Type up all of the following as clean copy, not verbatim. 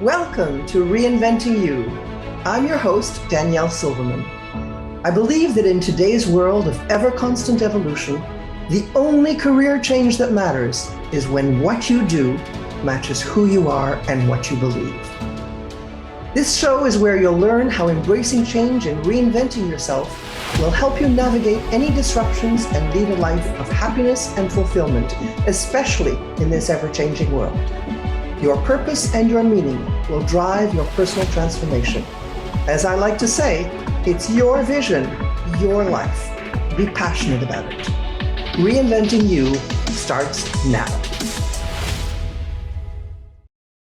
Welcome to Reinventing-U. I'm your host, Danielle Silverman. I believe that in today's world of ever-constant evolution, the only career change that matters is when what you do matches who you are and what you believe. This show is where you'll learn how embracing change and reinventing yourself will help you navigate any disruptions and lead a life of happiness and fulfillment, especially in this ever-changing world. Your purpose and your meaning will drive your personal transformation. As I like to say, it's your vision, your life. Be passionate about it. Reinventing-U starts now.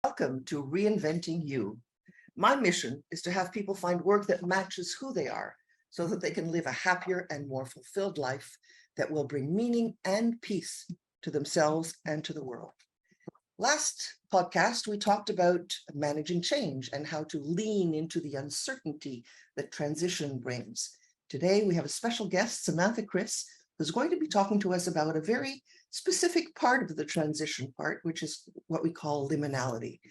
Welcome to Reinventing-U. My mission is to have people find work that matches who they are so that they can live a happier and more fulfilled life that will bring meaning and peace to themselves and to the world. Last podcast, we talked about managing change and how to lean into the uncertainty that transition brings. Today, we have a special guest, Samantha Kris, who's going to be talking to us about a very specific part of the transition part, which is what we call liminality.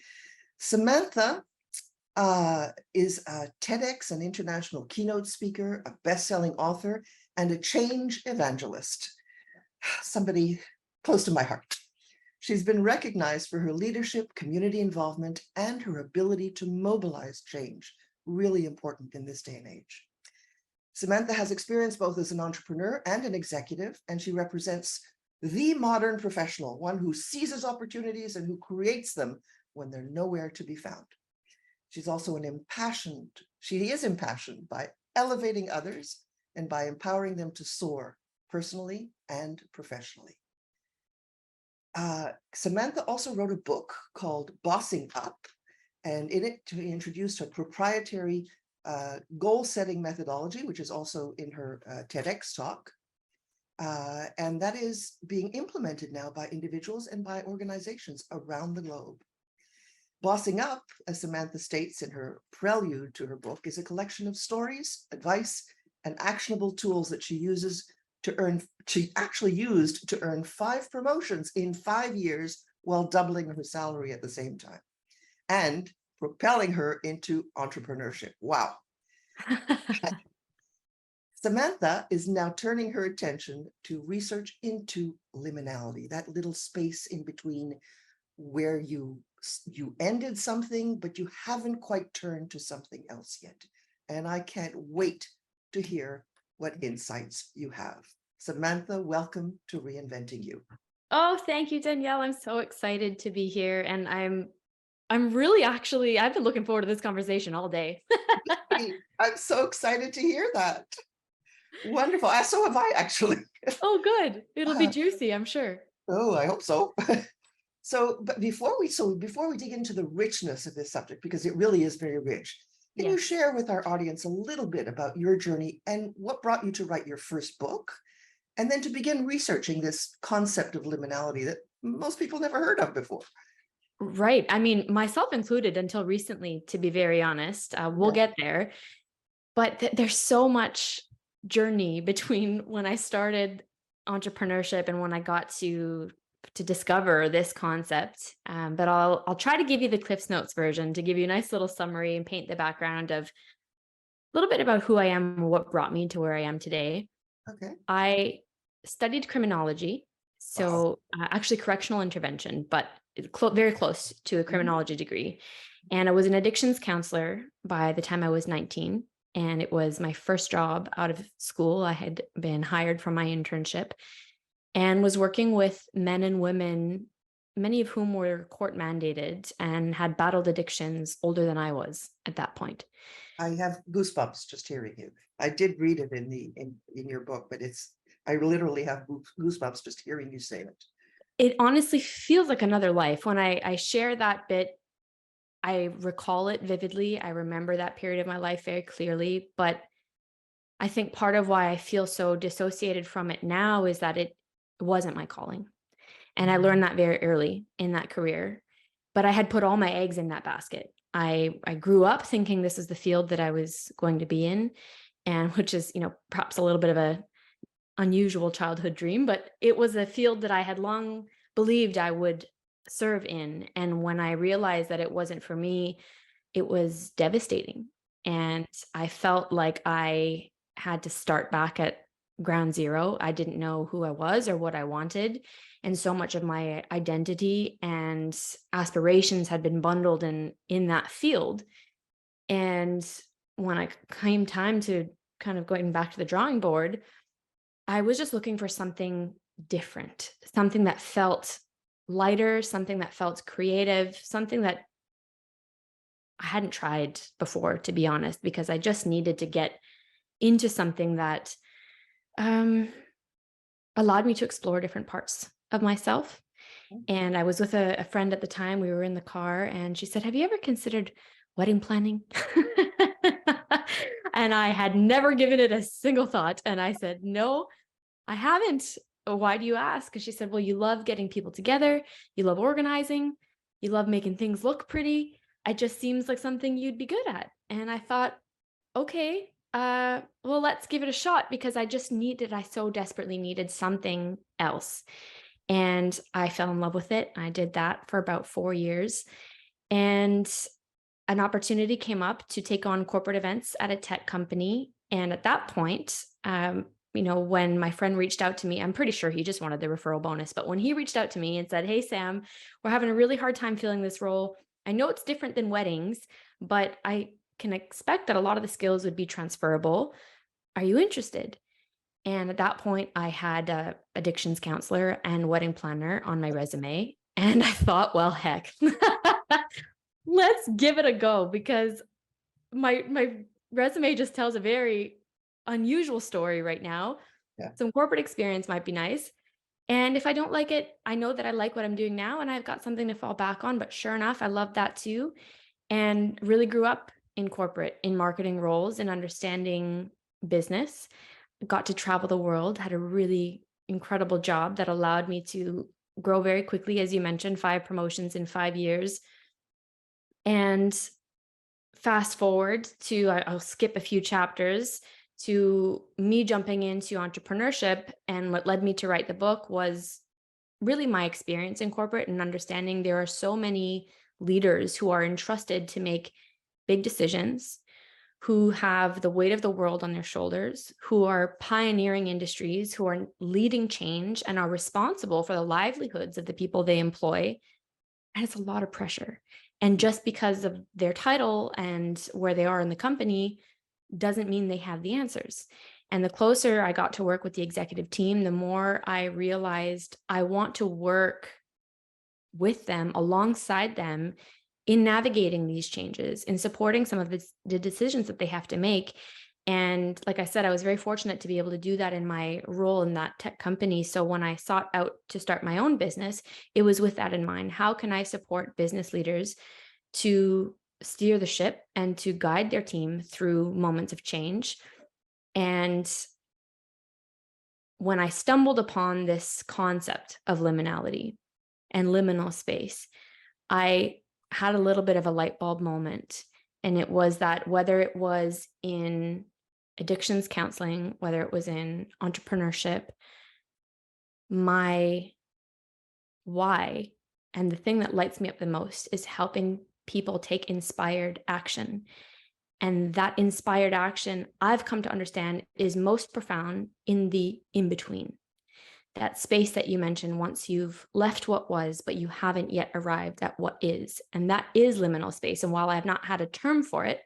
Samantha is a TEDx and international keynote speaker, a best-selling author, and a change evangelist. Somebody close to my heart. She's been recognized for her leadership, community involvement, and her ability to mobilize change, really important in this day and age. Samantha has experience both as an entrepreneur and an executive, and she represents the modern professional, one who seizes opportunities and who creates them when they're nowhere to be found. She's also she is impassioned by elevating others and by empowering them to soar personally and professionally. Samantha also wrote a book called Bossing Up, and in it she introduced her proprietary goal-setting methodology, which is also in her TEDx talk, and that is being implemented now by individuals and by organizations around the globe. Bossing Up, as Samantha states in her prelude to her book, is a collection of stories, advice, and actionable tools that she actually used to earn 5 promotions in 5 years while doubling her salary at the same time and propelling her into entrepreneurship. Wow. Samantha is now turning her attention to research into liminality, that little space in between where you ended something, but you haven't quite turned to something else yet. And I can't wait to hear what insights you have. Samantha, welcome to Reinventing-U. Oh, thank you, Danielle. I'm so excited to be here. And I'm really I've been looking forward to this conversation all day. I'm so excited to hear that. Wonderful. So have I, actually. Oh, good. It'll be juicy, I'm sure. Oh, I hope so. But before we dig into the richness of this subject, because it really is very rich, can you share with our audience a little bit about your journey and what brought you to write your first book, and then to begin researching this concept of liminality that most people never heard of before? Right. I mean, myself included until recently, to be very honest. We'll get there. But there's so much journey between when I started entrepreneurship and when I got to discover this concept. But I'll try to give you the Cliff's Notes version to give you a nice little summary and paint the background of a little bit about who I am and what brought me to where I am today. Okay. I studied criminology, so actually correctional intervention, but very close to a criminology degree. And I was an addictions counselor by the time I was 19. And it was my first job out of school. I had been hired for my internship and was working with men and women, many of whom were court mandated and had battled addictions older than I was at that point. I have goosebumps just hearing you. I did read it in your book, but I literally have goosebumps just hearing you say it. It honestly feels like another life. When I share that bit, I recall it vividly. I remember that period of my life very clearly, but I think part of why I feel so dissociated from it now is that it wasn't my calling. And I learned that very early in that career, but I had put all my eggs in that basket. I grew up thinking this is the field that I was going to be in, and which is, perhaps a little bit of a unusual childhood dream, but it was a field that I had long believed I would serve in. And when I realized that it wasn't for me, it was devastating. And I felt like I had to start back at ground zero. I didn't know who I was or what I wanted. And so much of my identity and aspirations had been bundled in that field. And when I came time to kind of going back to the drawing board, I was just looking for something different, something that felt lighter, something that felt creative, something that I hadn't tried before, to be honest, because I just needed to get into something that um, allowed me to explore different parts of myself. And I was with a friend at the time. We were in the car, and she said, "Have you ever considered wedding planning?" And I had never given it a single thought. And I said, "No, I haven't." "Why do you ask?" And she said, "Well, you love getting people together, you love organizing, you love making things look pretty. It just seems like something you'd be good at." And I thought, okay, well, let's give it a shot, because I so desperately needed something else. And I fell in love with it. I did that for about 4 years. And an opportunity came up to take on corporate events at a tech company. And at that point, when my friend reached out to me, I'm pretty sure he just wanted the referral bonus. But when he reached out to me and said, "Hey, Sam, we're having a really hard time filling this role. I know it's different than weddings, but I can expect that a lot of the skills would be transferable. Are you interested?" And at that point, I had a addictions counselor and wedding planner on my resume. And I thought, well, heck, let's give it a go, because my resume just tells a very unusual story right now. Yeah. Some corporate experience might be nice. And if I don't like it, I know that I like what I'm doing now and I've got something to fall back on. But sure enough, I love that too. And really grew up in corporate, in marketing roles and understanding business. Got to travel the world, had a really incredible job that allowed me to grow very quickly. As you mentioned, 5 promotions in 5 years. And fast forward to, I'll skip a few chapters, to me jumping into entrepreneurship. And what led me to write the book was really my experience in corporate and understanding there are so many leaders who are entrusted to make big decisions, who have the weight of the world on their shoulders, who are pioneering industries, who are leading change and are responsible for the livelihoods of the people they employ. And it's a lot of pressure. And just because of their title and where they are in the company doesn't mean they have the answers. And the closer I got to work with the executive team, the more I realized I want to work with them, alongside them, in navigating these changes, in supporting some of the decisions that they have to make. And like I said, I was very fortunate to be able to do that in my role in that tech company. So when I sought out to start my own business, it was with that in mind. How can I support business leaders to steer the ship and to guide their team through moments of change? And when I stumbled upon this concept of liminality and liminal space, I had a little bit of a light bulb moment. And it was that whether it was in addictions counseling, whether it was in entrepreneurship, my why and the thing that lights me up the most is helping people take inspired action. And that inspired action, I've come to understand, is most profound in the in between. That space that you mentioned, once you've left what was, but you haven't yet arrived at what is. And that is liminal space. And while I have not had a term for it,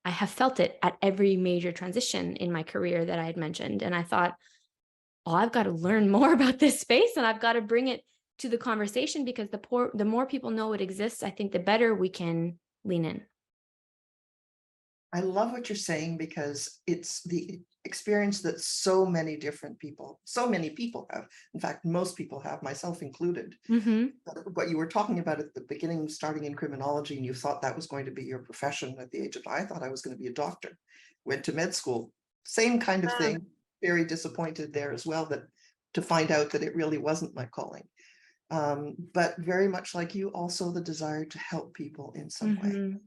I have felt it at every major transition in my career that I had mentioned. And I thought, oh, I've got to learn more about this space and I've got to bring it to the conversation, because the more people know it exists, I think the better we can lean in. I love what you're saying, because it's the experience that so many many people have. In fact, most people have, myself included. Mm-hmm. What you were talking about at the beginning, starting in criminology, and you thought that was going to be your profession at the age of, I thought I was going to be a doctor, went to med school, same kind of thing, very disappointed there as well, that to find out that it really wasn't my calling. But very much like you, also the desire to help people in some way. Mm-hmm.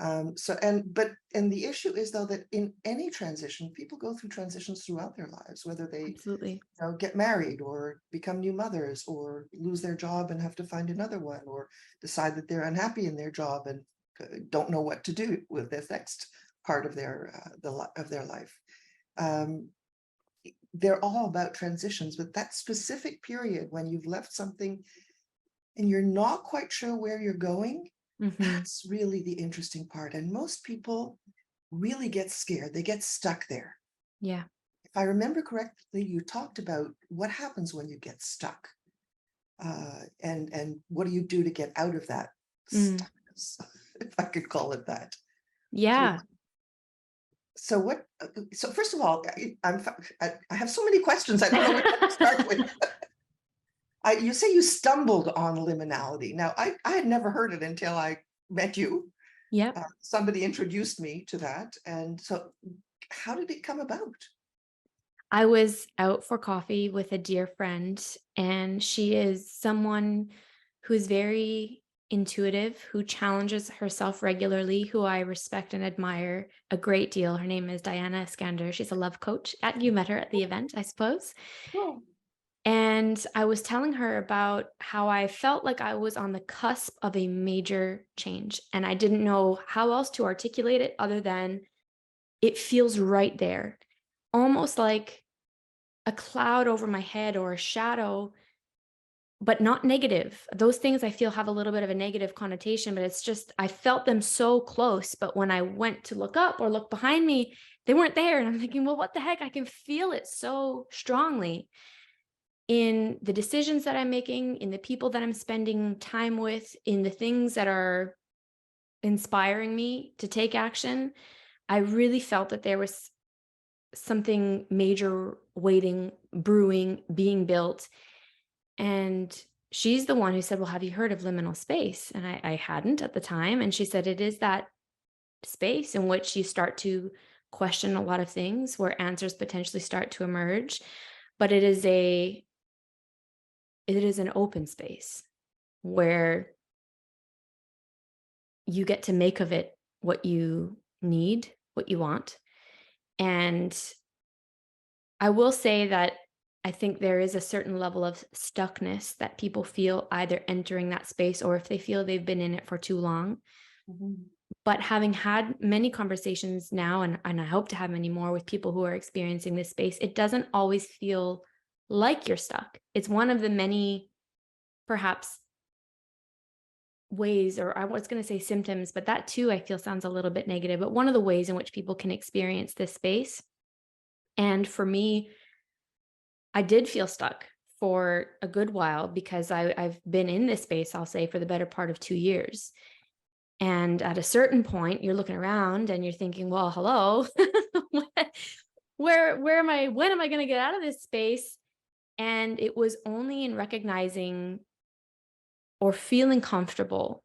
And the issue is though that in any transition, people go through transitions throughout their lives, whether they Absolutely. get married or become new mothers or lose their job and have to find another one, or decide that they're unhappy in their job and don't know what to do with this next part of their life. Um, they're all about transitions, but that specific period when you've left something and you're not quite sure where you're going, that's really the interesting part. And most people really get scared. They get stuck there. Yeah. If I remember correctly, you talked about what happens when you get stuck, and what do you do to get out of that stuckness, if I could call it that. Yeah. So first of all, I have so many questions. I don't know which one to start with. You say you stumbled on liminality. Now, I had never heard it until I met you. Yep. Somebody introduced me to that. And so how did it come about? I was out for coffee with a dear friend, and she is someone who's very intuitive, who challenges herself regularly, who I respect and admire a great deal. Her name is Diana Iskander. She's a love coach. You met her at the event, I suppose. Oh, And I was telling her about how I felt like I was on the cusp of a major change, and I didn't know how else to articulate it other than it feels right there, almost like a cloud over my head or a shadow, but not negative. Those things I feel have a little bit of a negative connotation, but it's just, I felt them so close. But when I went to look up or look behind me, they weren't there. And I'm thinking, well, what the heck? I can feel it so strongly in the decisions that I'm making, in the people that I'm spending time with, in the things that are inspiring me to take action. I really felt that there was something major waiting, brewing, being built. And she's the one who said, well, have you heard of liminal space? And I hadn't at the time. And she said, it is that space in which you start to question a lot of things, where answers potentially start to emerge. But it is an open space where you get to make of it what you need, what you want. And I will say that I think there is a certain level of stuckness that people feel either entering that space or if they feel they've been in it for too long. mhm. But having had many conversations now, and I hope to have many more with people who are experiencing this space, it doesn't always feel like you're stuck. It's one of the many, perhaps, ways, or I was going to say symptoms, but that too, I feel sounds a little bit negative, but one of the ways in which people can experience this space. And for me, I did feel stuck for a good while because I've been in this space, I'll say, for the better part of 2 years. And at a certain point, you're looking around and you're thinking, well, hello, where am I? When am I going to get out of this space? And it was only in recognizing or feeling comfortable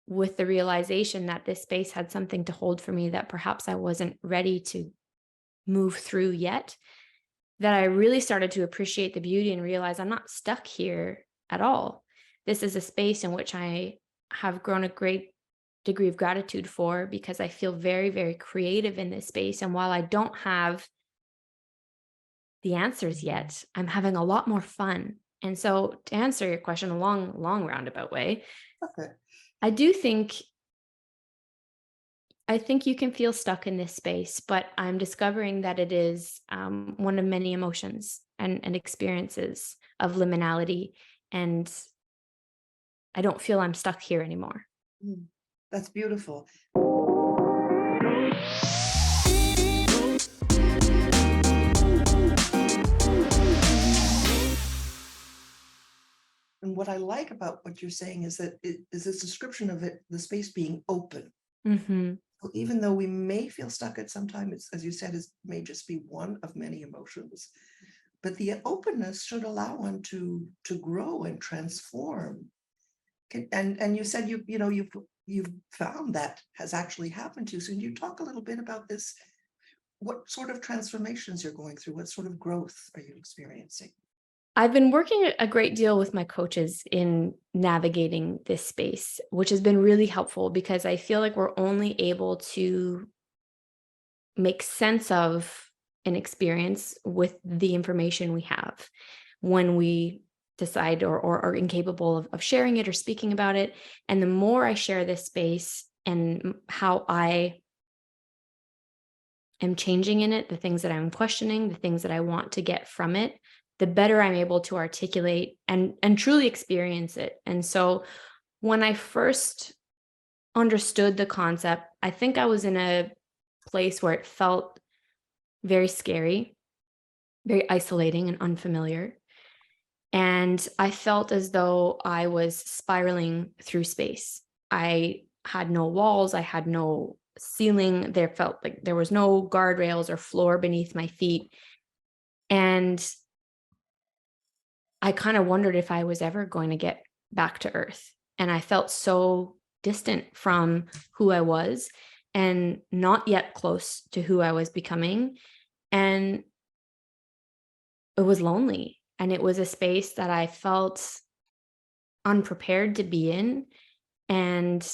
with the realization that this space had something to hold for me that perhaps I wasn't ready to move through yet, that I really started to appreciate the beauty and realize I'm not stuck here at all. This is a space in which I have grown a great degree of gratitude for, because I feel very, very creative in this space. And while I don't have the answers yet, I'm having a lot more fun. And so, to answer your question a long, long roundabout way, Okay. I do think you can feel stuck in this space, but I'm discovering that it is one of many emotions and experiences of liminality. And I don't feel I'm stuck here anymore. Mm, that's beautiful. And what I like about what you're saying is that it is this description of it, the space being open. Mm-hmm. So even though we may feel stuck at some time, it's, as you said, it may just be one of many emotions. But the openness should allow one to grow and transform. And you said you've found that has actually happened to you. So can you talk a little bit about this? What sort of transformations you're going through? What sort of growth are you experiencing? I've been working a great deal with my coaches in navigating this space, which has been really helpful because I feel like we're only able to make sense of an experience with the information we have when we decide or are incapable of sharing it or speaking about it. And the more I share this space and how I am changing in it, the things that I'm questioning, the things that I want to get from it, the better I'm able to articulate and truly experience it. And so when I first understood the concept, I think I was in a place where it felt very scary, very isolating and unfamiliar. And I felt as though I was spiraling through space. I had no walls, I had no ceiling. There felt like there was no guardrails or floor beneath my feet. And I kind of wondered if I was ever going to get back to earth. And I felt so distant from who I was and not yet close to who I was becoming. And it was lonely. And it was a space that I felt unprepared to be in. And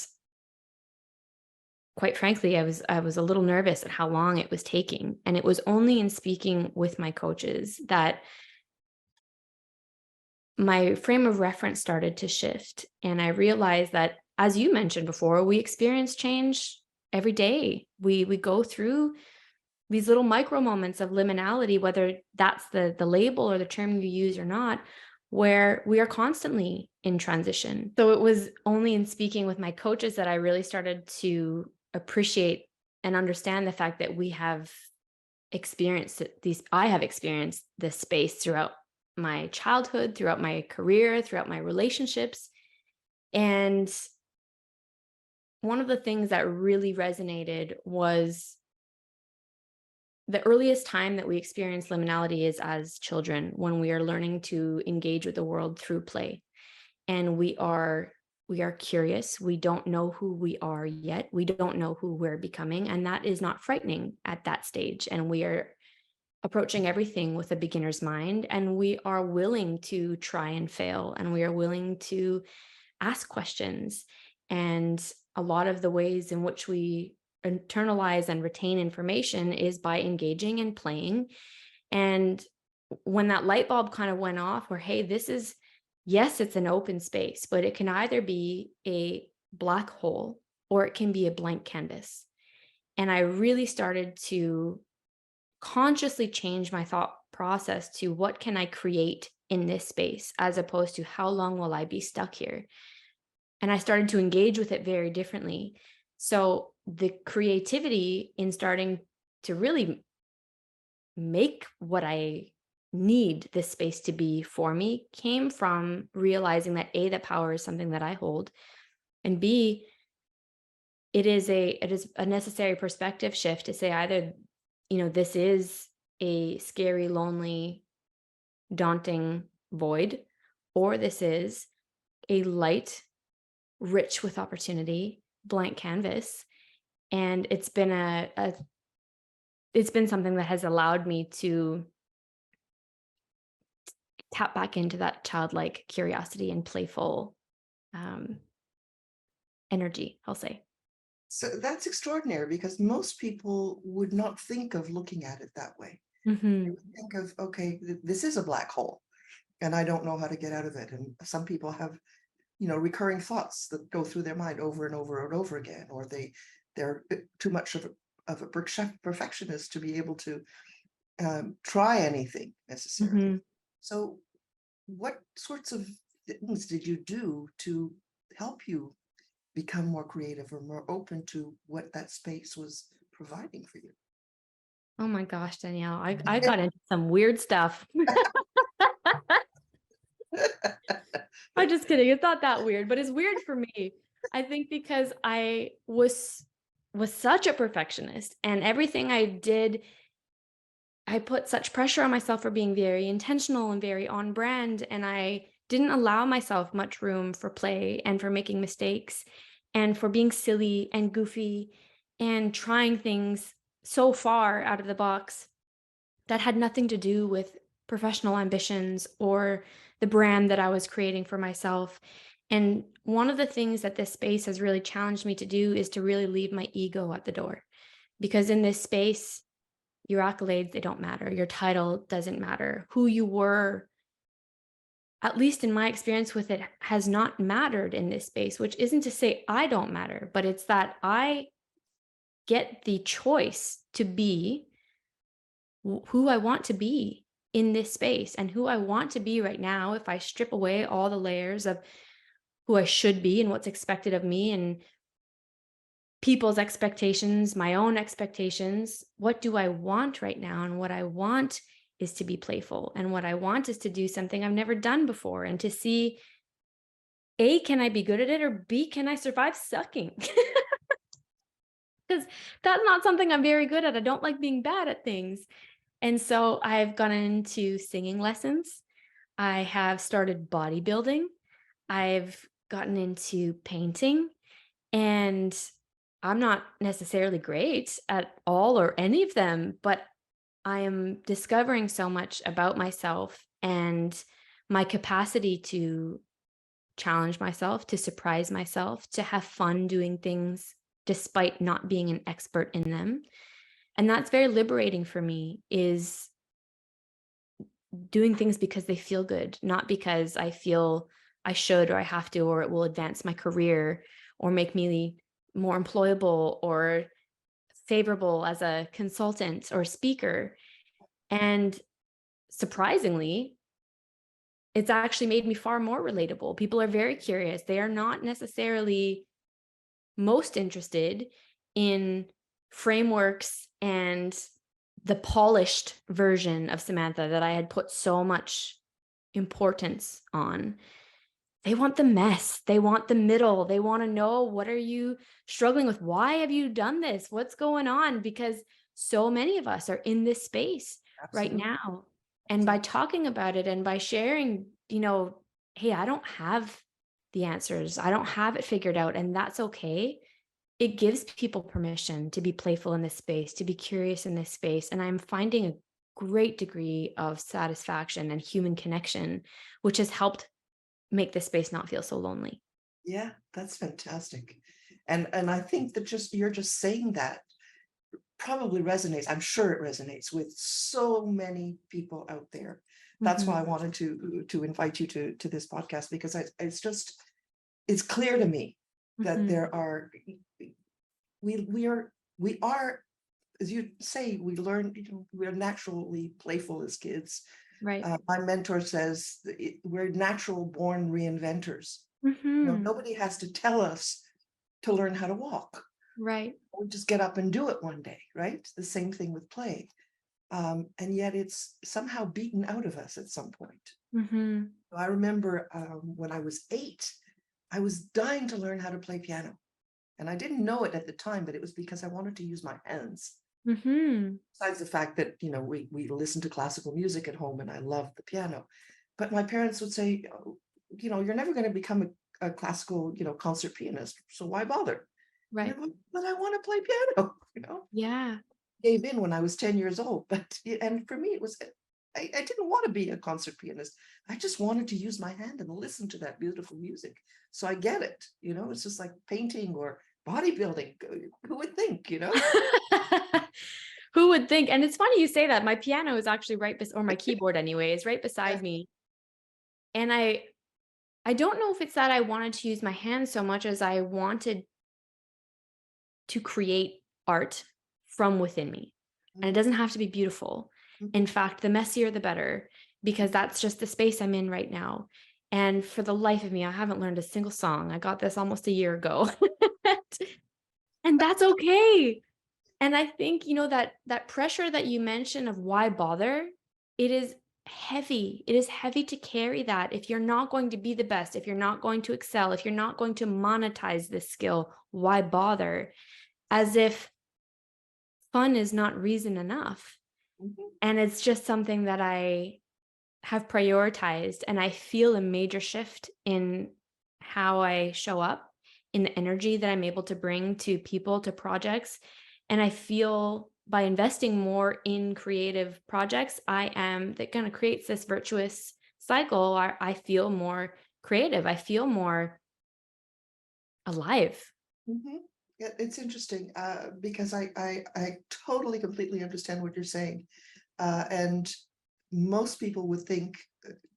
quite frankly, I was a little nervous at how long it was taking. And it was only in speaking with my coaches that my frame of reference started to shift. And I realized that, as you mentioned before, we experience change every day. We go through these little micro moments of liminality, whether that's the label or the term you use or not, where we are constantly in transition. So it was only in speaking with my coaches that I really started to appreciate and understand the fact that we have I have experienced this space throughout my childhood, throughout my career, throughout my relationships. And one of the things that really resonated was the earliest time that we experience liminality is as children when we are learning to engage with the world through play. And we are curious. We don't know who we are yet. We don't know who we're becoming. And that is not frightening at that stage. And we are approaching everything with a beginner's mind. And we are willing to try and fail. And we are willing to ask questions. And a lot of the ways in which we internalize and retain information is by engaging and playing. And when that light bulb kind of went off, where, hey, yes, it's an open space, but it can either be a black hole or it can be a blank canvas. And I really started to consciously change my thought process to what can I create in this space, as opposed to how long will I be stuck here? And I started to engage with it very differently. So the creativity in starting to really make what I need this space to be for me came from realizing that A, that power is something that I hold, and B, it is a necessary perspective shift to say either, this is a scary, lonely, daunting void, or this is a light, rich with opportunity, blank canvas. And it's been something that has allowed me to tap back into that childlike curiosity and playful um, energy, I'll say. So that's extraordinary because most people would not think of looking at it that way. They Hmm. would think of, okay, this is a black hole and I don't know how to get out of it. And some people have, recurring thoughts that go through their mind over and over and over again, or they're too much of a perfectionist to be able to try anything necessarily. Hmm. So what sorts of things did you do to help you become more creative or more open to what that space was providing for you? Oh my gosh, Danielle, I got into some weird stuff. I'm just kidding. It's not that weird, but it's weird for me. I think because I was such a perfectionist, and everything I did, I put such pressure on myself for being very intentional and very on brand, and I didn't allow myself much room for play and for making mistakes and for being silly and goofy and trying things so far out of the box that had nothing to do with professional ambitions or the brand that I was creating for myself. And one of the things that this space has really challenged me to do is to really leave my ego at the door. Because in this space, your accolades, they don't matter. Your title doesn't matter. Who you were, at least in my experience with it, has not mattered in this space, which isn't to say I don't matter, but it's that I get the choice to be who I want to be in this space. And who I want to be right now, if I strip away all the layers of who I should be and what's expected of me and people's expectations, my own expectations, what do I want right now? And what I want is to be playful. And what I want is to do something I've never done before and to see, A, can I be good at it? Or B, can I survive sucking? Because that's not something I'm very good at. I don't like being bad at things. And so I've gone into singing lessons. I have started bodybuilding. I've gotten into painting. And I'm not necessarily great at all or any of them, but I am discovering so much about myself and my capacity to challenge myself, to surprise myself, to have fun doing things despite not being an expert in them. And that's very liberating for me, is doing things because they feel good, not because I feel I should or I have to, or it will advance my career or make me more employable or favorable as a consultant or speaker. And surprisingly, it's actually made me far more relatable. People are very curious. They are not necessarily most interested in frameworks and the polished version of Samantha that I had put so much importance on. They want the mess. They want the middle. They want to know, what are you struggling with? Why have you done this? What's going on? Because so many of us are in this space right Absolutely. now. And by talking about it and by sharing, hey, I don't have the answers. I don't have it figured out. And that's okay. It gives people permission to be playful in this space, to be curious in this space. And I'm finding a great degree of satisfaction and human connection, which has helped make this space not feel so lonely. Yeah, that's fantastic. And I think that you're just saying that probably resonates. I'm sure it resonates with so many people out there. That's why I wanted to invite you to this podcast, because it's clear to me that there are we are, as you say, we learn, we're naturally playful as kids. Right. My mentor says we're natural born reinventors. Nobody has to tell us to learn how to walk. Right. We just get up and do it one day, right? The same thing with play. And yet it's somehow beaten out of us at some point. I remember when I was 8, I was dying to learn how to play piano. And I didn't know it at the time, but it was because I wanted to use my hands. Besides the fact that, we listen to classical music at home and I love the piano. But my parents would say, you're never going to become a classical, concert pianist. So why bother? Right. Like, but I want to play piano, Yeah. Gave in when I was 10 years old. And for me, I didn't want to be a concert pianist. I just wanted to use my hand and listen to that beautiful music. So I get it, it's just like painting or bodybuilding. Who would think, Who would think? And it's funny you say that. My piano is actually or my keyboard anyway, is right beside me. And I don't know if it's that I wanted to use my hands so much as I wanted to create art from within me. And it doesn't have to be beautiful. In fact, the messier, the better, because that's just the space I'm in right now. And for the life of me, I haven't learned a single song. I got this almost a year ago. And that's okay. And I think, that pressure that you mentioned of why bother, it is heavy. It is heavy to carry that. If you're not going to be the best, if you're not going to excel, if you're not going to monetize this skill, why bother? As if fun is not reason enough. And it's just something that I have prioritized, and I feel a major shift in how I show up, in the energy that I'm able to bring to people, to projects. And I feel by investing more in creative projects, that kind of creates this virtuous cycle. I feel more creative. I feel more alive. Mhm. Yeah, it's interesting because I totally, completely understand what you're saying. And most people would think,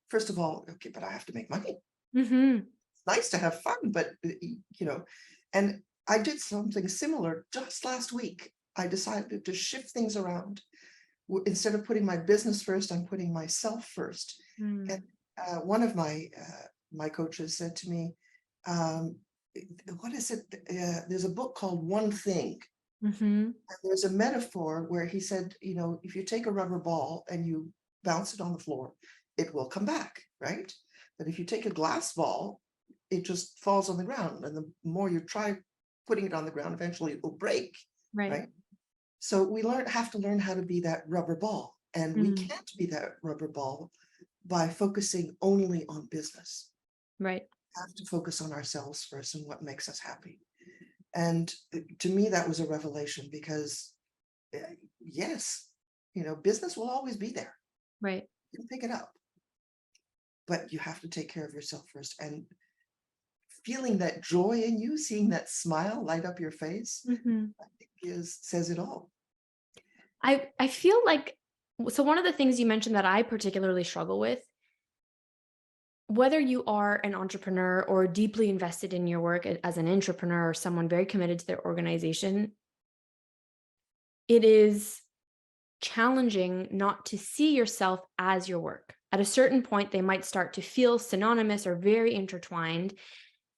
first of all, okay, but I have to make money. Hmm. It's nice to have fun, but and I did something similar just last week. I decided to shift things around. Instead of putting my business first, I'm putting myself first. And one of my coaches said to me, um, "What is it? There's a book called One Thing." Hmm. And there's a metaphor where he said, if you take a rubber ball and you bounce it on the floor, it will come back, right? But if you take a glass ball, it just falls on the ground. And the more you try putting it on the ground, eventually it will break, Right. right? So we have to learn how to be that rubber ball. And we Mm. can't be that rubber ball by focusing only on business. Right. We have to focus on ourselves first and what makes us happy. And to me, that was a revelation because yes, business will always be there. Right. You can pick it up, but you have to take care of yourself first. And feeling that joy in you, seeing that smile light up your face, Hmm. I think says it all. I feel like, so one of the things you mentioned that I particularly struggle with, whether you are an entrepreneur or deeply invested in your work as an entrepreneur or someone very committed to their organization, it is challenging not to see yourself as your work. At a certain point, they might start to feel synonymous or very intertwined.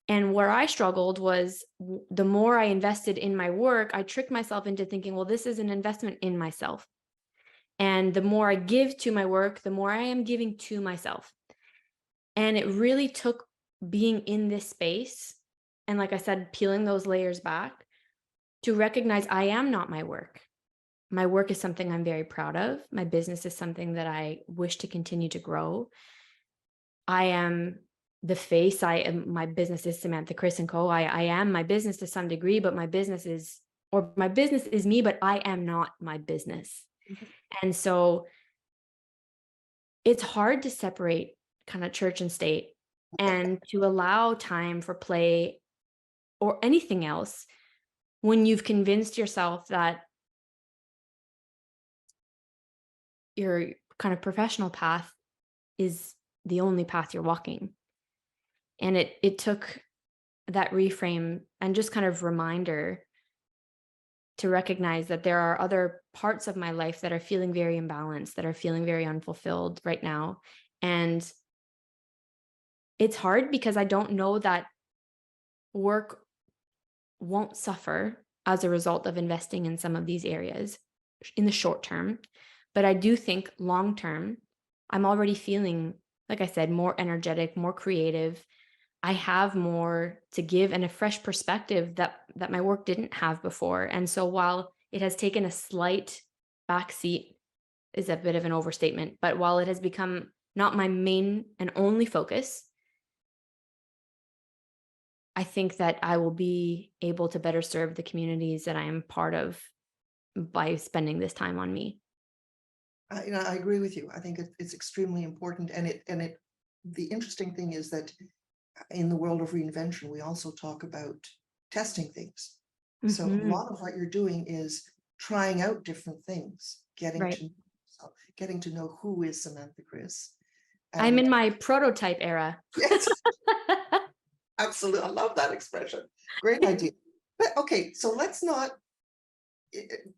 And where I struggled was the more I invested in my work, I tricked myself into thinking, well, this is an investment in myself. And the more I give to my work, the more I am giving to myself. And it really took being in this space, and like I said, peeling those layers back to recognize I am not my work. My work is something I'm very proud of. My business is something that I wish to continue to grow. I am the face. My business is Samantha Kris and Co. I am my business to some degree, but my business is me, but I am not my business. Mhm. And so it's hard to separate kind of church and state and to allow time for play or anything else when you've convinced yourself that your kind of professional path is the only path you're walking. And it took that reframe and just kind of reminder to recognize that there are other parts of my life that are feeling very imbalanced, that are feeling very unfulfilled right now. And it's hard because I don't know that work won't suffer as a result of investing in some of these areas in the short term. But I do think long term, I'm already feeling, like I said, more energetic, more creative. I have more to give and a fresh perspective that my work didn't have before. And so while it has taken a slight backseat, is a bit of an overstatement, but while it has become not my main and only focus, I think that I will be able to better serve the communities that I am part of by spending this time on me. I agree with you. I think it's extremely important. The interesting thing is that in the world of reinvention, we also talk about testing things. So a Mhm. lot of what you're doing is trying out different things, Right. getting to know who is Samantha Kris. I'm And in my prototype era. yes, absolutely. I love that expression. Great idea. But okay, so let's not,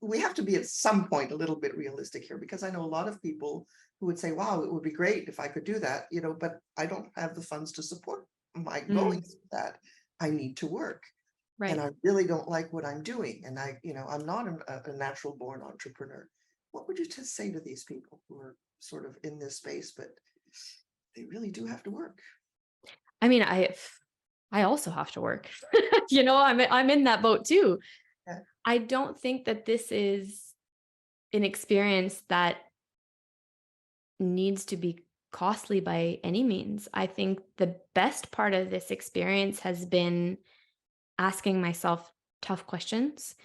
we have to be at some point a little bit realistic here because I know a lot of people who would say, wow, it would be great if I could do that, but I don't have the funds to support my going Mm, through that. I need to work. And right. I really don't like what I'm doing. And I'm not a natural born entrepreneur. What would you just say to these people who are sort of in this space, but they really do have to work? I mean, I also have to work. I'm in that boat too. Yeah. I don't think that this is an experience that needs to be costly by any means. I think the best part of this experience has been asking myself tough questions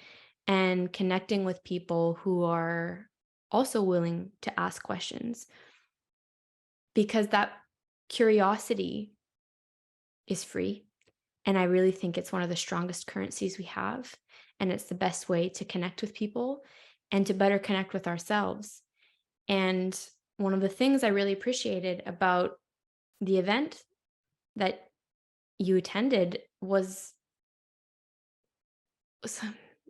and connecting with people who are also willing to ask questions, because that curiosity is free. And I really think it's one of the strongest currencies we have. And it's the best way to connect with people and to better connect with ourselves. And one of the things I really appreciated about the event that you attended was, s-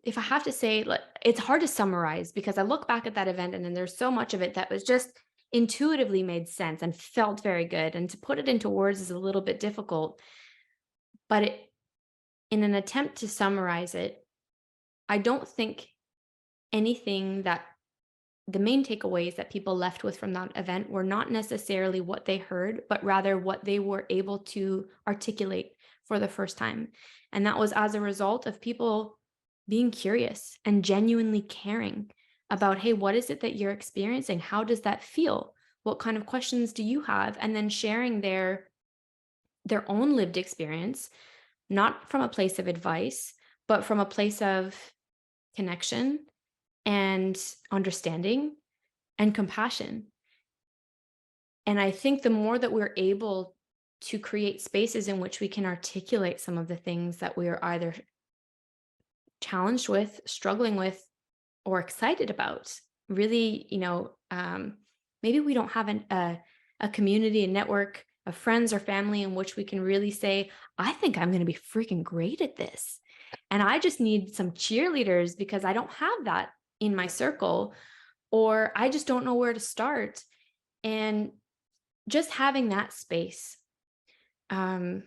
if I have to say, like, it's hard to summarize because I look back at that event and then there's so much of it that was just intuitively made sense and felt very good. And to put it into words is a little bit difficult, but in an attempt to summarize it, I don't think anything that the main takeaways that people left with from that event were not necessarily what they heard, but rather what they were able to articulate for the first time. And that was as a result of people being curious and genuinely caring about, hey, what is it that you're experiencing? How does that feel? What kind of questions do you have? And then sharing their own lived experience, not from a place of advice, but from a place of connection and understanding and compassion. And I think the more that we're able to create spaces in which we can articulate some of the things that we are either challenged with, struggling with, or excited about, really, maybe we don't have a community, a network of friends or family in which we can really say, I think I'm going to be freaking great at this. And I just need some cheerleaders because I don't have that in my circle, or I just don't know where to start. And just having that space, um,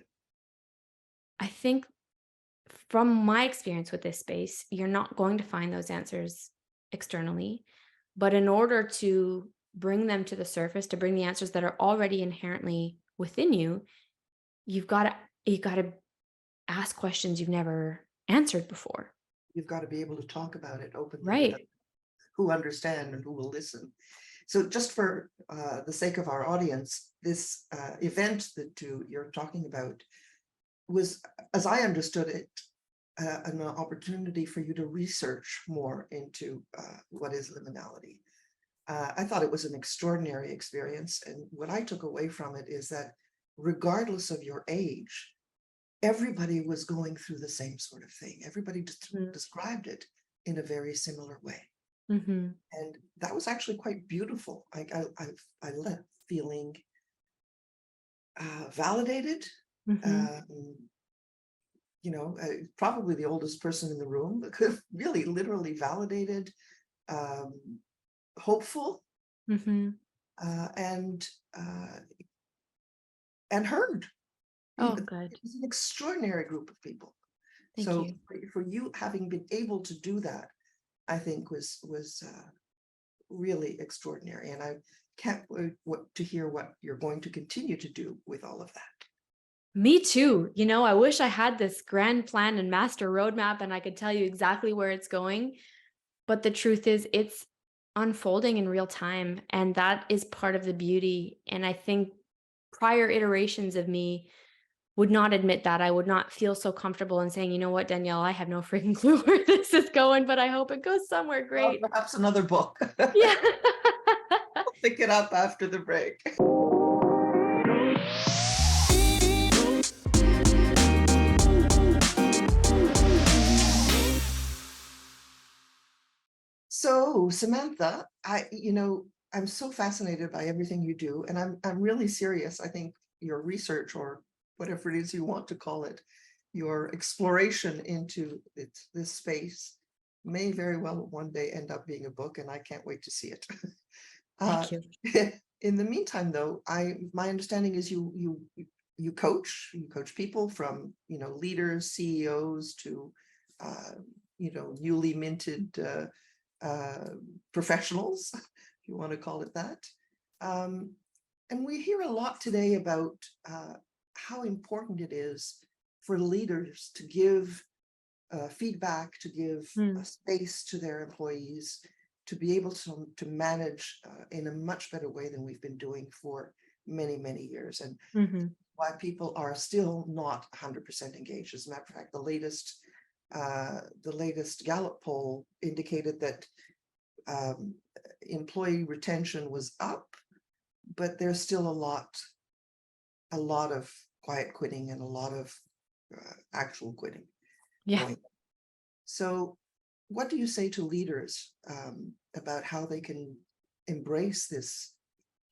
I think from my experience with this space, you're not going to find those answers externally. But in order to bring them to the surface, to bring the answers that are already inherently within you, you've got to ask questions you've never answered before. You've got to be able to talk about it openly with Right. who understand and who will listen. So just for the sake of our audience, this event that you're talking about was, as I understood it, an opportunity for you to research more into what is liminality. I thought it was an extraordinary experience. And what I took away from it is that regardless of your age, everybody was going through the same sort of thing. Everybody described it in a very similar way. Mm-hmm. And that was actually quite beautiful. I left feeling validated. Mm-hmm. Probably the oldest person in the room, because really literally validated, um, hopeful, Mm-hmm. and heard. Oh, It good. was an extraordinary group of people. Thank So you. for you having been able to do that, I think was really extraordinary. And I can't wait to hear what you're going to continue to do with all of that. Me too. I wish I had this grand plan and master roadmap and I could tell you exactly where it's going. But the truth is, it's unfolding in real time. And that is part of the beauty. And I think prior iterations of me would not admit that. I would not feel so comfortable in saying, you know what, Danielle, I have no freaking clue where this is going, but I hope it goes somewhere Well, great. perhaps another book. Yeah. I'll pick it up after the break. So, Samantha, I'm so fascinated by everything you do, and I'm really serious. I think your research, or whatever it is you want to call it, your exploration into this space may very well one day end up being a book, and I can't wait to see it. Thank you. In the meantime, though, my understanding is you coach people from leaders, CEOs to newly minted professionals, if you want to call it that. And we hear a lot today about how important it is for leaders to give feedback, to give space to their employees, to be able to manage in a much better way than we've been doing for many, many years. And Mm-hmm. why people are still not 100% engaged. As a matter of fact, the latest The latest Gallup poll indicated that employee retention was up, but there's still a lot of quiet quitting and a lot of actual quitting Yeah. going. So what do you say to leaders about how they can embrace this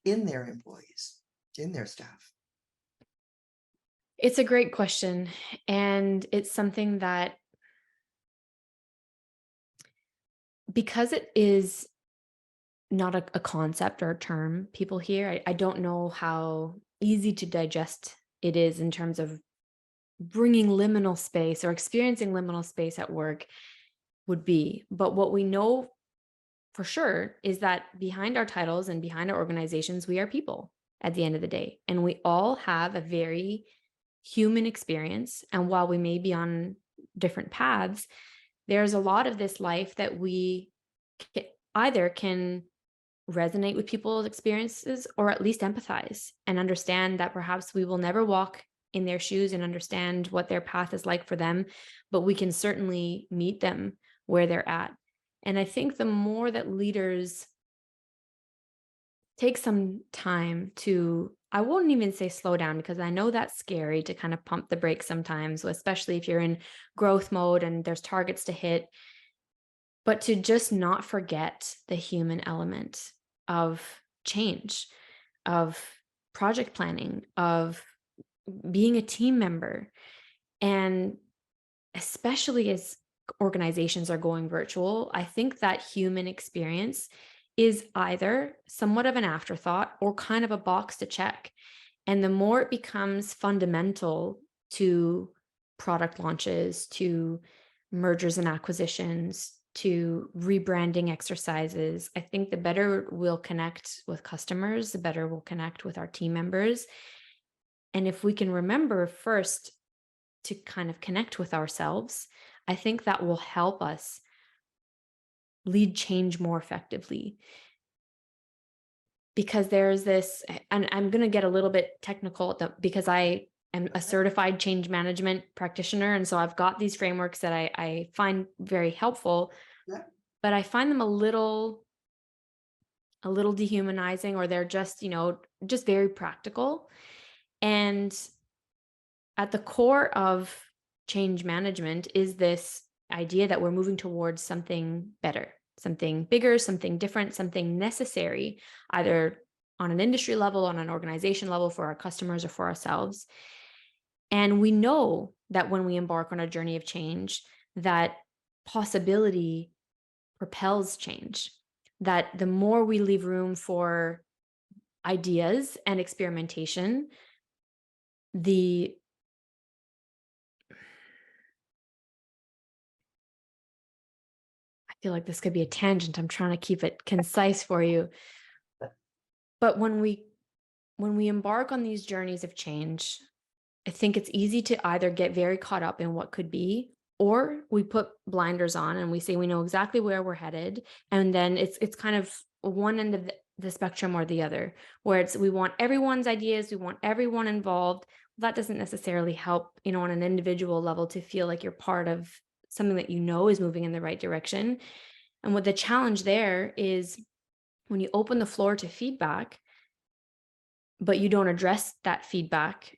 in their employees, in their staff? It's a great question. And it's something that, because it is not a concept or a term people hear, I don't know how easy to digest it is in terms of bringing liminal space or experiencing liminal space at work would be. But what we know for sure is that behind our titles and behind our organizations, we are people at the end of the day. And we all have a very human experience. And while we may be on different paths, there's a lot of this life that we either can resonate with people's experiences or at least empathize and understand that perhaps we will never walk in their shoes and understand what their path is like for them, but we can certainly meet them where they're at. And I think the more that leaders take some time to, I won't even say slow down, because I know that's scary to kind of pump the brakes sometimes, especially if you're in growth mode and there's targets to hit, but to just not forget the human element of change, of project planning, of being a team member. And especially as organizations are going virtual, I think that human experience is either somewhat of an afterthought or kind of a box to check. And the more it becomes fundamental to product launches, to mergers and acquisitions, to rebranding exercises, I think the better we'll connect with customers, the better we'll connect with our team members. And if we can remember first to kind of connect with ourselves, I think that will help us lead change more effectively. Because there's this, and I'm going to get a little bit technical because I am a certified change management practitioner. And so I've got these frameworks that I find very helpful, Yeah. but I find them a little dehumanizing, or they're just, just very practical. And at the core of change management is this idea that we're moving towards something better, something bigger, something different, something necessary, either on an industry level, on an organization level, for our customers or for ourselves. And we know that when we embark on a journey of change, that possibility propels change, that the more we leave room for ideas and experimentation, I feel like this could be a tangent. I'm trying to keep it concise for you. But when we embark on these journeys of change, I think it's easy to either get very caught up in what could be, or we put blinders on and we say we know exactly where we're headed. And then it's kind of one end of the spectrum or the other, where we want everyone's ideas, we want everyone involved. That doesn't necessarily help, on an individual level, to feel like you're part of something that is moving in the right direction. And what the challenge there is, when you open the floor to feedback, but you don't address that feedback,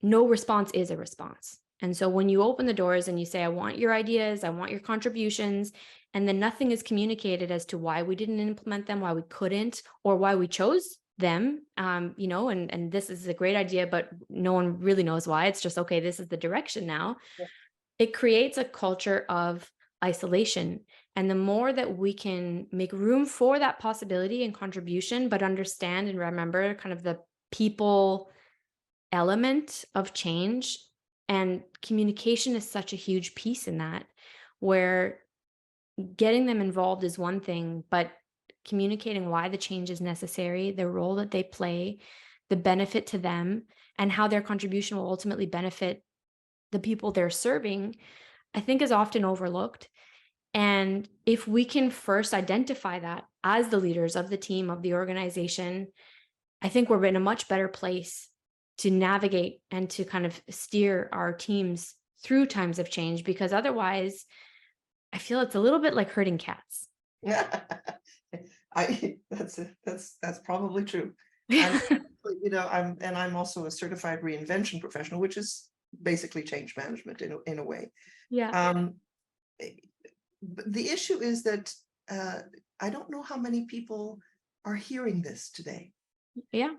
no response is a response. And so when you open the doors and you say, I want your ideas, I want your contributions, and then nothing is communicated as to why we didn't implement them, why we couldn't, or why we chose them, and this is a great idea, but no one really knows why. It's just, okay, this is the direction now. Yeah. It creates a culture of isolation. And the more that we can make room for that possibility and contribution, but understand and remember kind of the people element of change, and communication is such a huge piece in that, where getting them involved is one thing, but communicating why the change is necessary, the role that they play, the benefit to them, and how their contribution will ultimately benefit the people they're serving, I think is often overlooked. And if we can first identify that as the leaders of the team, of the organization, I think we're in a much better place to navigate and to kind of steer our teams through times of change, because otherwise I feel it's a little bit like herding cats. That's probably true. I'm, I'm also a certified reinvention professional, which is basically change management in a way. Yeah. But the issue is that I don't know how many people are hearing this today. Yeah.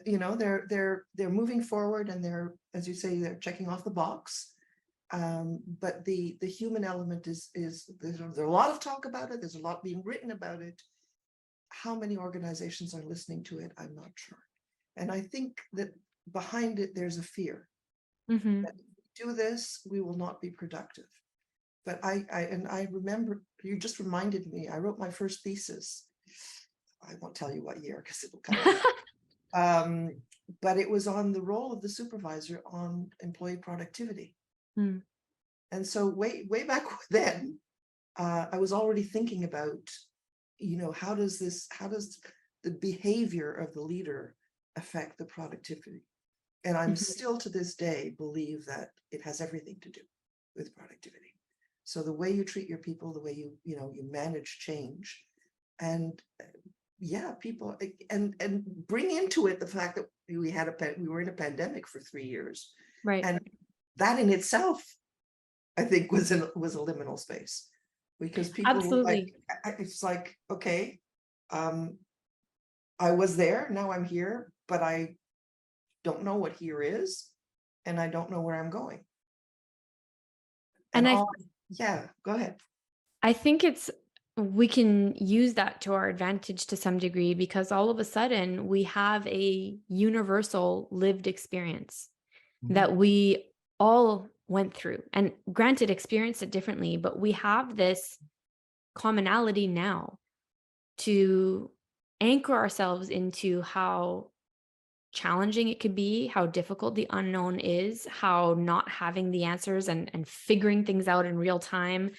They're moving forward, and they're, as you say, they're checking off the box. But the human element is there's a lot of talk about it. There's a lot being written about it. How many organizations are listening to it? I'm not sure. And I think that behind it, there's a fear Mm-hmm. that if we do this, we will not be productive. But I remember, you just reminded me, I wrote my first thesis. I won't tell you what year because it'll come out. But it was on the role of the supervisor on employee productivity. Mm. And so way back then, I was already thinking about, how does the behavior of the leader affect the productivity? And I'm still to this day believe that it has everything to do with productivity. So the way you treat your people, the way you manage change, and people, and bring into it the fact that we were in a pandemic for 3 years, Right. and that in itself, I think, was a liminal space, because people were like, Absolutely. it's like, okay, I was there, now I'm here, but I don't know what here is, and I don't know where I'm going. And Go ahead. I think we can use that to our advantage to some degree, because all of a sudden we have a universal lived experience that we all went through, and granted experienced it differently, but we have this commonality now to anchor ourselves into how challenging it could be, how difficult the unknown is, how not having the answers and figuring things out in real time,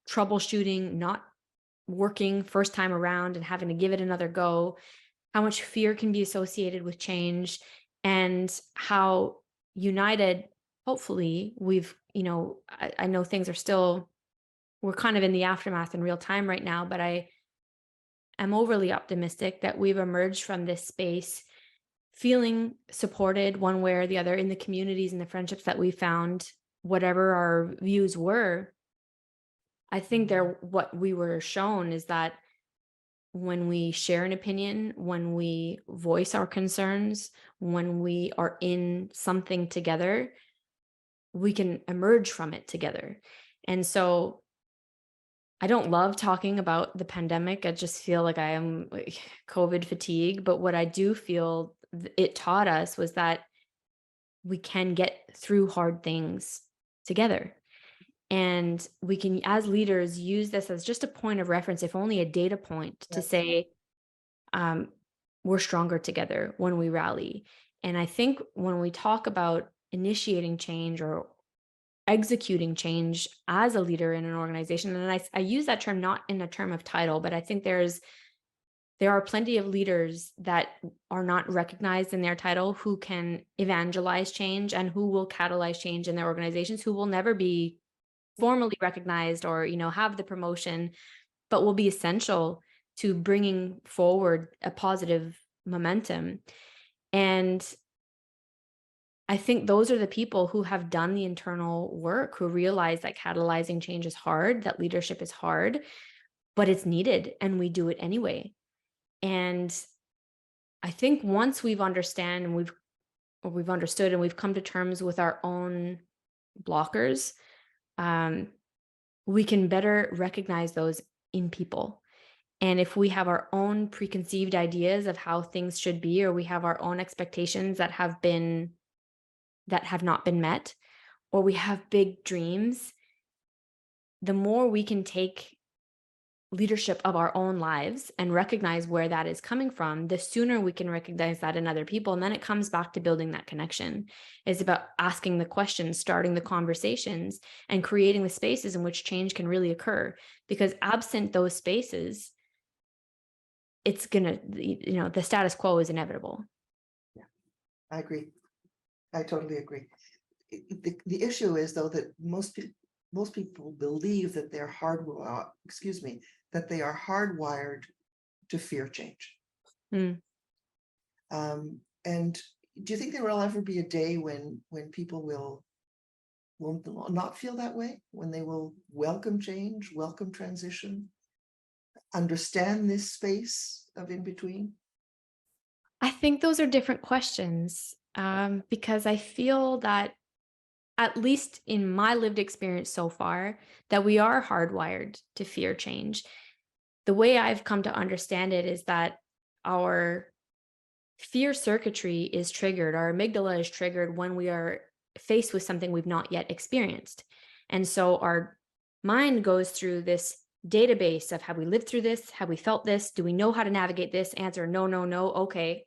troubleshooting, not working first time around and having to give it another go, how much fear can be associated with change, and how united, hopefully, I know things are still, we're kind of in the aftermath in real time right now, but I am overly optimistic that we've emerged from this space feeling supported one way or the other in the communities and the friendships that we found, whatever our views were. I think what we were shown is that when we share an opinion, when we voice our concerns, when we are in something together, we can emerge from it together. And so I don't love talking about the pandemic. I just feel like I am COVID fatigue. But what I do feel it taught us was that we can get through hard things together. And we can, as leaders, use this as just a point of reference, if only a data point, to say, we're stronger together when we rally. And I think when we talk about initiating change or executing change as a leader in an organization, and I use that term not in a term of title, but I think there are plenty of leaders that are not recognized in their title who can evangelize change and who will catalyze change in their organizations, who will never be formally recognized or, have the promotion, but will be essential to bringing forward a positive momentum. And I think those are the people who have done the internal work, who realize that catalyzing change is hard, that leadership is hard, but it's needed, and we do it anyway. And I think once we've understood and we've come to terms with our own blockers, we can better recognize those in people. And if we have our own preconceived ideas of how things should be, or we have our own expectations that have not been met, or we have big dreams, the more we can take leadership of our own lives and recognize where that is coming from, the sooner we can recognize that in other people. And then it comes back to building that connection. It's about asking the questions, starting the conversations, and creating the spaces in which change can really occur. Because absent those spaces, it's gonna, the status quo is inevitable. Yeah, I agree. I totally agree. the issue is though that most people believe that they're that they are hardwired to fear change. Mm. And do you think there will ever be a day when people will not feel that way, when they will welcome change, welcome transition, understand this space of in between? I think those are different questions, because I feel that, at least in my lived experience so far, that we are hardwired to fear change. The way I've come to understand it is that our fear circuitry is triggered, our amygdala is triggered when we are faced with something we've not yet experienced. And so our mind goes through this database of, have we lived through this? Have we felt this? Do we know how to navigate this? Answer, no, no, no. Okay.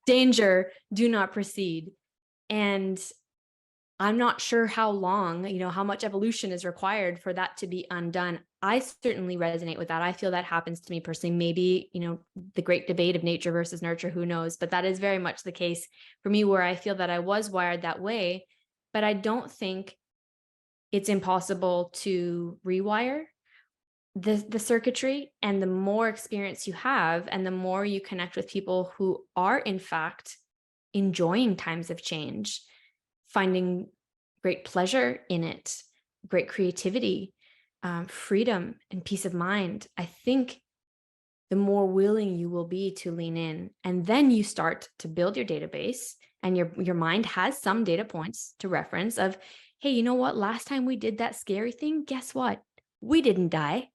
Danger, do not proceed. And I'm not sure how long, how much evolution is required for that to be undone. I certainly resonate with that. I feel that happens to me personally. Maybe, the great debate of nature versus nurture, who knows? But that is very much the case for me, where I feel that I was wired that way. But I don't think it's impossible to rewire the circuitry. And the more experience you have, and the more you connect with people who are in fact enjoying times of change, finding great pleasure in it, great creativity, freedom, and peace of mind, I think the more willing you will be to lean in. And then you start to build your database, and your mind has some data points to reference of, hey, you know what? Last time we did that scary thing, guess what? We didn't die.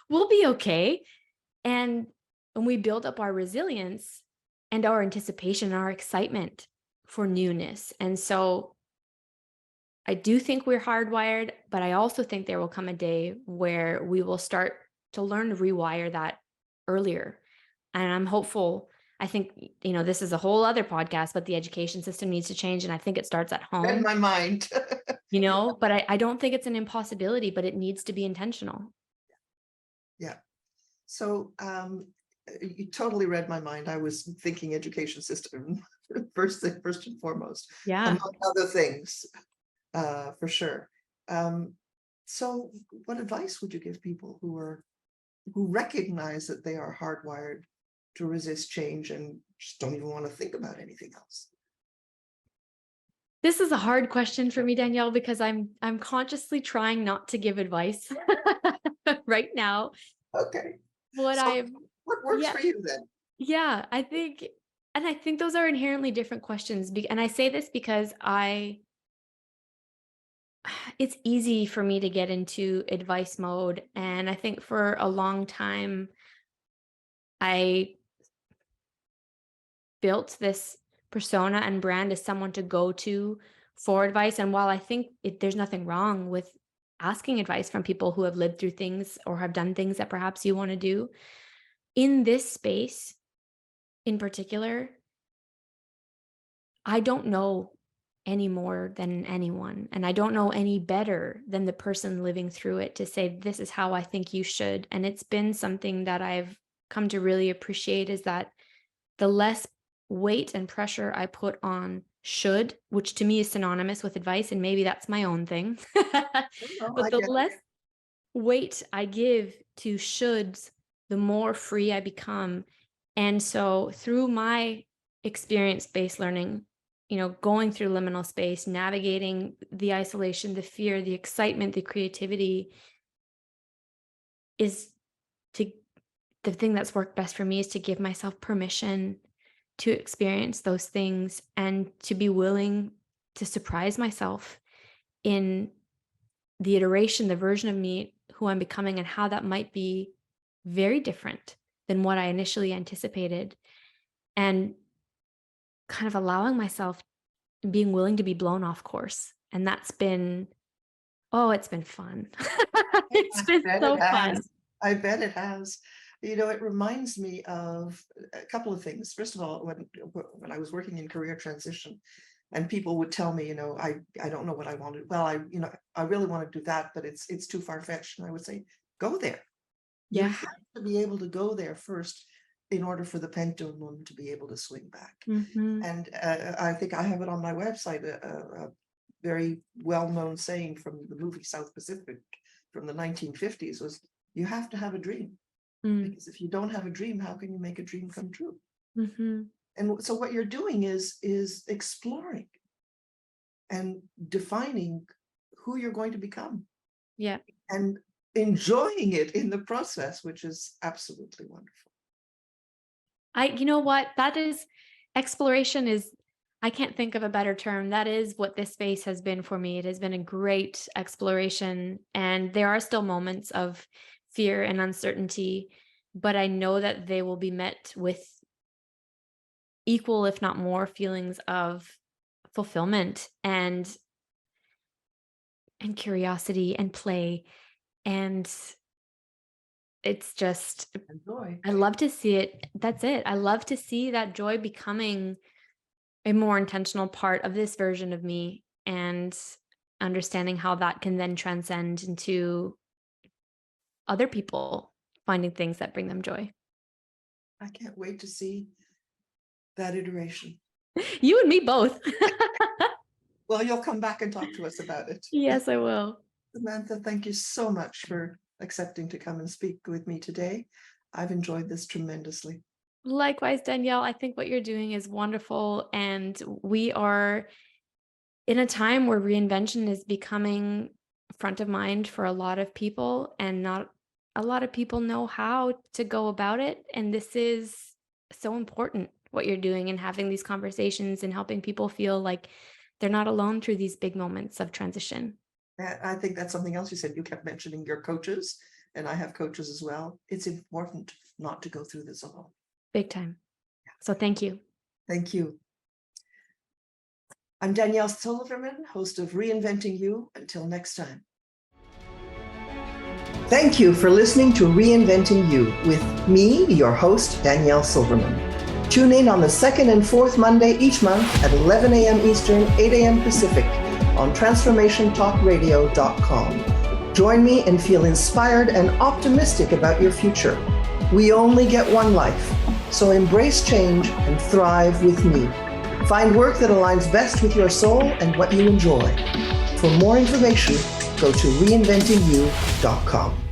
We'll be okay. And when we build up our resilience and our anticipation, our excitement for newness. And so I do think we're hardwired, but I also think there will come a day where we will start to learn to rewire that earlier. And I'm hopeful. I think, this is a whole other podcast, but the education system needs to change. And I think it starts at Read home, my mind. but I don't think it's an impossibility, but it needs to be intentional. Yeah. So you totally read my mind. I was thinking education system first and foremost, Yeah. among other things, for sure. So what advice would you give people who recognize that they are hardwired to resist change and just don't even want to think about anything else? This is a hard question for me, Danielle, because I'm consciously trying not to give advice right now. Okay. What So I what works Yeah. for you then? Yeah, I think those are inherently different questions. And I say this because it's easy for me to get into advice mode. And I think for a long time, I built this persona and brand as someone to go to for advice. And while I think there's nothing wrong with asking advice from people who have lived through things or have done things that perhaps you want to do, in this space in particular, I don't know any more than anyone, and I don't know any better than the person living through it to say, this is how I think you should. And it's been something that I've come to really appreciate, is that the less weight and pressure I put on should, which to me is synonymous with advice, and maybe that's my own thing, Oh, I but the get less weight I give to shoulds, the more free I become. And so through my experience-based learning, going through liminal space, navigating the isolation, the fear, the excitement, the creativity, is to the thing that's worked best for me is to give myself permission to experience those things and to be willing to surprise myself in the iteration, the version of me who I'm becoming, and how that might be very different than what I initially anticipated. And kind of allowing myself, being willing to be blown off course. And that's been, it's been fun. It's been bet so it has. fun. I bet it has. It reminds me of a couple of things. First of all, when I was working in career transition, and people would tell me, I don't know what I want to. Well, I really want to do that, but it's too far fetched. And I would say, go there. You Yeah. have to be able to go there first in order for the pendulum to be able to swing back. Mhm. And I think I have it on my website, a very well-known saying from the movie South Pacific from the 1950s was, you have to have a dream. Mm. Because if you don't have a dream, how can you make a dream come true? Mhm. And so what you're doing is exploring and defining who you're going to become Yeah. and enjoying it in the process, which is absolutely wonderful. You know what? That is exploration is I can't think of a better term. That is what this space has been for me. It has been a great exploration, and there are still moments of fear and uncertainty, but I know that they will be met with equal, if not more, feelings of fulfillment and curiosity and play. And it's just Enjoy. I love to see it. That's it. I love to see that joy becoming a more intentional part of this version of me and understanding how that can then transcend into other people finding things that bring them joy. I can't wait to see that iteration. You and me both. Well, you'll come back and talk to us about it. Yes, I will. Samantha, thank you so much for accepting to come and speak with me today. I've enjoyed this tremendously. Likewise, Danielle, I think what you're doing is wonderful. And we are in a time where reinvention is becoming front of mind for a lot of people, and not a lot of people know how to go about it. And this is so important, what you're doing and having these conversations and helping people feel like they're not alone through these big moments of transition. I think that's something else you said. You kept mentioning your coaches, and I have coaches as well. It's important not to go through this alone. Big time. So thank you. Thank you. I'm Danielle Silverman, host of Reinventing-U. Until next time. Thank you for listening to Reinventing-U with me, your host, Danielle Silverman. Tune in on the second and fourth Monday each month at 11 a.m. Eastern, 8 a.m. Pacific on transformationtalkradio.com. Join me and feel inspired and optimistic about your future. We only get one life, so embrace change and thrive with me. Find work that aligns best with your soul and what you enjoy. For more information, go to reinventingyou.com.